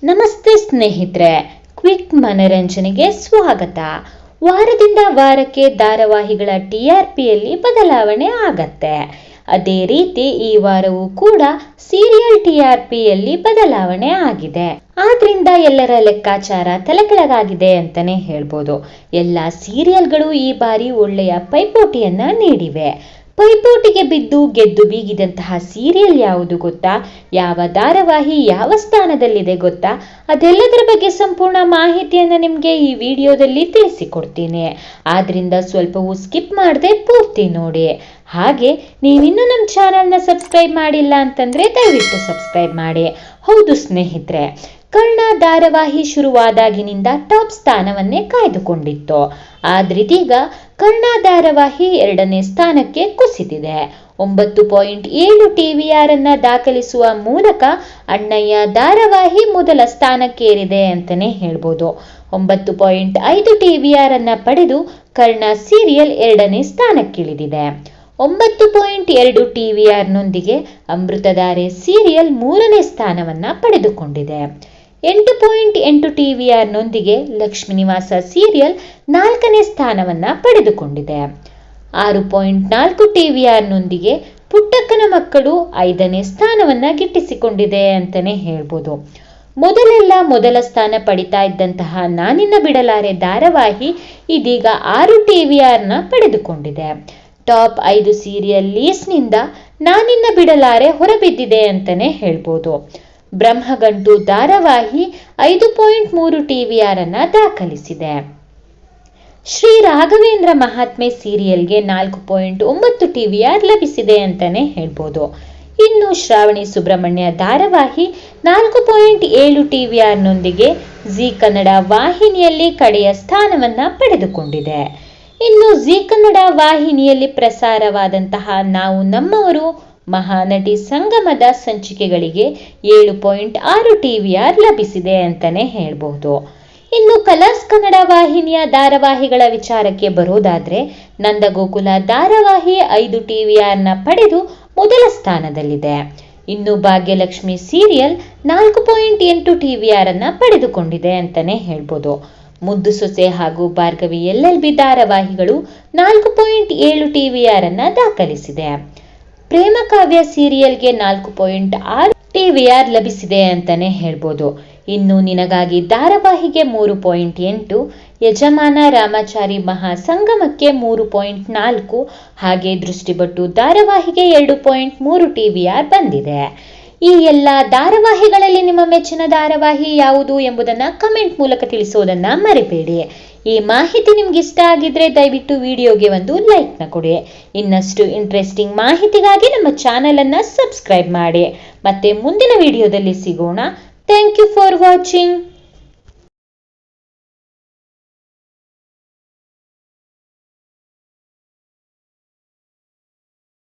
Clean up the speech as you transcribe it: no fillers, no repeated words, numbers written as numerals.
ನಮಸ್ತೆ ಸ್ನೇಹಿತರೆ, ಕ್ವಿಕ್ ಮನರಂಜನೆಗೆ ಸ್ವಾಗತ. ವಾರದಿಂದ ವಾರಕ್ಕೆ ಧಾರಾವಾಹಿಗಳ TRPಯಲ್ಲಿ ಬದಲಾವಣೆ ಆಗತ್ತೆ. ಅದೇ ರೀತಿ ಈ ವಾರವೂ ಕೂಡ ಸೀರಿಯಲ್ TRPಯಲ್ಲಿ ಬದಲಾವಣೆ ಆಗಿದೆ. ಆದ್ರಿಂದ ಎಲ್ಲರ ಲೆಕ್ಕಾಚಾರ ತಲೆಕೆಳಗಾಗಿದೆ ಅಂತಾನೆ ಹೇಳ್ಬೋದು. ಎಲ್ಲ ಸೀರಿಯಲ್ಗಳು ಈ ಬಾರಿ ಒಳ್ಳೆಯ ಪೈಪೋಟಿಯನ್ನ ನೀಡಿವೆ. ಪೈಪೋಟಿಗೆ ಬಿದ್ದು ಗೆದ್ದು ಬೀಗಿದಂತಹ ಸೀರಿಯಲ್ ಯಾವುದು ಗೊತ್ತಾ? ಯಾವ ಧಾರಾವಾಹಿ ಯಾವ ಸ್ಥಾನದಲ್ಲಿದೆ ಗೊತ್ತಾ? ಅದೆಲ್ಲದರ ಬಗ್ಗೆ ಸಂಪೂರ್ಣ ಮಾಹಿತಿಯನ್ನು ನಿಮಗೆ ಈ ವಿಡಿಯೋದಲ್ಲಿ ತಿಳಿಸಿಕೊಡ್ತೀನಿ. ಆದ್ರಿಂದ ಸ್ವಲ್ಪವೂ ಸ್ಕಿಪ್ ಮಾಡದೆ ಪೂರ್ತಿ ನೋಡಿ. ಹಾಗೆ ನೀವಿನ್ನೂ ನಮ್ಮ ಚಾನಲ್ನ ಸಬ್ಸ್ಕ್ರೈಬ್ ಮಾಡಿಲ್ಲ ಅಂತಂದ್ರೆ ದಯವಿಟ್ಟು ಸಬ್ಸ್ಕ್ರೈಬ್ ಮಾಡಿ. ಹೌದು ಸ್ನೇಹಿತರೆ, ಕರ್ಣ ಧಾರಾವಾಹಿ ಶುರುವಾದಾಗಿನಿಂದ ಟಾಪ್ ಸ್ಥಾನವನ್ನೇ ಕಾಯ್ದುಕೊಂಡಿತ್ತು. ಆದ್ರೀಗ ಕರ್ಣ ಧಾರಾವಾಹಿ 2ನೇ ಸ್ಥಾನಕ್ಕೆ ಕುಸಿದಿದೆ. 9.7 TVR ಅನ್ನ ದಾಖಲಿಸುವ ಮೂಲಕ ಅಣ್ಣಯ್ಯ ಧಾರಾವಾಹಿ ಮೊದಲ ಸ್ಥಾನಕ್ಕೇರಿದೆ ಅಂತಾನೆ ಹೇಳ್ಬೋದು. 9.5 TVR ಅನ್ನ ಪಡೆದು ಕರ್ಣ ಸೀರಿಯಲ್ 2ನೇ ಸ್ಥಾನಕ್ಕಿಳಿದಿದೆ. 9.2 TVR ನೊಂದಿಗೆ ಅಮೃತಧಾರೆ ಸೀರಿಯಲ್ 3ನೇ ಸ್ಥಾನವನ್ನ ಪಡೆದುಕೊಂಡಿದೆ. 8.8 TVR ನೊಂದಿಗೆ ಲಕ್ಷ್ಮೀ ನಿವಾಸ ಸೀರಿಯಲ್ 4ನೇ ಸ್ಥಾನವನ್ನ ಪಡೆದುಕೊಂಡಿದೆ. 6.4 TVR ನೊಂದಿಗೆ ಪುಟ್ಟಕ್ಕನ ಮಕ್ಕಳು 5ನೇ ಸ್ಥಾನವನ್ನ ಗಿಟ್ಟಿಸಿಕೊಂಡಿದೆ ಅಂತಾನೆ ಹೇಳ್ಬೋದು. ಮೊದಲ ಸ್ಥಾನ ಪಡಿತಾ ಇದ್ದಂತಹ ನಾನಿನ್ನ ಬಿಡಲಾರೆ ಧಾರಾವಾಹಿ ಇದೀಗ 6 TVR ನ ಪಡೆದುಕೊಂಡಿದೆ. ಟಾಪ್ 5 ಸೀರಿಯಲ್ ಲೀಸ್ಟ್ನಿಂದ ನಾನಿನ್ನ ಬಿಡಲಾರೆ ಹೊರಬಿದ್ದಿದೆ ಅಂತಾನೆ ಹೇಳ್ಬೋದು. ಬ್ರಹ್ಮಗಂಟು ಧಾರಾವಾಹಿ 5.3 TVR ಅನ್ನ ದಾಖಲಿಸಿದೆ. ಶ್ರೀ ರಾಘವೇಂದ್ರ ಮಹಾತ್ಮೆ ಸೀರಿಯಲ್ಗೆ 4.9 TVR ಲಭಿಸಿದೆ ಅಂತಾನೆ ಹೇಳ್ಬೋದು. ಇನ್ನು ಶ್ರಾವಣಿ ಸುಬ್ರಹ್ಮಣ್ಯ ಧಾರಾವಾಹಿ 4.7 TVR ನೊಂದಿಗೆ ಜಿ ಕನ್ನಡ ವಾಹಿನಿಯಲ್ಲಿ ಕಡೆಯ ಸ್ಥಾನವನ್ನ ಪಡೆದುಕೊಂಡಿದೆ. ಇನ್ನು ಜಿ ಕನ್ನಡ ವಾಹಿನಿಯಲ್ಲಿ ಪ್ರಸಾರವಾದಂತಹ ನಾವು ನಮ್ಮವರು ಮಹಾನಟಿ ಸಂಗಮದ ಸಂಚಿಕೆಗಳಿಗೆ 7.6 TVR ಲಭಿಸಿದೆ ಅಂತಾನೆ ಹೇಳ್ಬಹುದು. ಇನ್ನು ಕಲರ್ಸ್ ಕನ್ನಡ ವಾಹಿನಿಯ ಧಾರಾವಾಹಿಗಳ ವಿಚಾರಕ್ಕೆ ಬರೋದಾದ್ರೆ ನಂದಗೋಕುಲ ಧಾರಾವಾಹಿ 5 TVR ನ ಪಡೆದು ಮೊದಲ ಸ್ಥಾನದಲ್ಲಿದೆ. ಇನ್ನು ಭಾಗ್ಯಲಕ್ಷ್ಮಿ ಸೀರಿಯಲ್ 4.8 TVR ಅನ್ನ ಪಡೆದುಕೊಂಡಿದೆ ಅಂತಾನೆ ಹೇಳ್ಬೋದು. ಮುದ್ದು ಸೊಸೆ ಹಾಗೂ ಭಾರ್ಗವಿ LLB ಧಾರಾವಾಹಿಗಳು 4.7 TVR ಅನ್ನ ದಾಖಲಿಸಿದೆ. ಪ್ರೇಮ ಕಾವ್ಯ ಸೀರಿಯಲ್ಗೆ 4.6 TVR ಲಭಿಸಿದೆ ಅಂತಾನೆ ಹೇಳ್ಬೋದು. ಇನ್ನು ನಿನಗಾಗಿ ಧಾರಾವಾಹಿಗೆ 3.8, ಯಜಮಾನ ರಾಮಾಚಾರಿ ಮಹಾ ಸಂಗಮಕ್ಕೆ 3.4 ಹಾಗೆ ದೃಷ್ಟಿಬಟ್ಟು ಧಾರಾವಾಹಿಗೆ 2.3 TVR ಬಂದಿದೆ. ಈ ಎಲ್ಲ ಧಾರಾವಾಹಿಗಳಲ್ಲಿ ನಿಮ್ಮ ಮೆಚ್ಚಿನ ಧಾರಾವಾಹಿ ಯಾವುದು ಎಂಬುದನ್ನ ಕಮೆಂಟ್ ಮೂಲಕ ತಿಳಿಸೋದನ್ನ ಮರಿಬೇಡಿ. ಈ ಮಾಹಿತಿ ನಿಮ್ಗೆ ಇಷ್ಟ ಆಗಿದ್ರೆ ದಯವಿಟ್ಟು ವಿಡಿಯೋಗೆ ಒಂದು ಲೈಕ್ ನ ಕೊಡಿ. ಇನ್ನಷ್ಟು ಇಂಟ್ರೆಸ್ಟಿಂಗ್ ಮಾಹಿತಿಗಾಗಿ ನಮ್ಮ ಚಾನೆಲ್ ಅನ್ನ ಸಬ್ಸ್ಕ್ರೈಬ್ ಮಾಡಿ. ಮತ್ತೆ ಮುಂದಿನ ವಿಡಿಯೋದಲ್ಲಿ ಸಿಗೋಣ. Thank you for watching.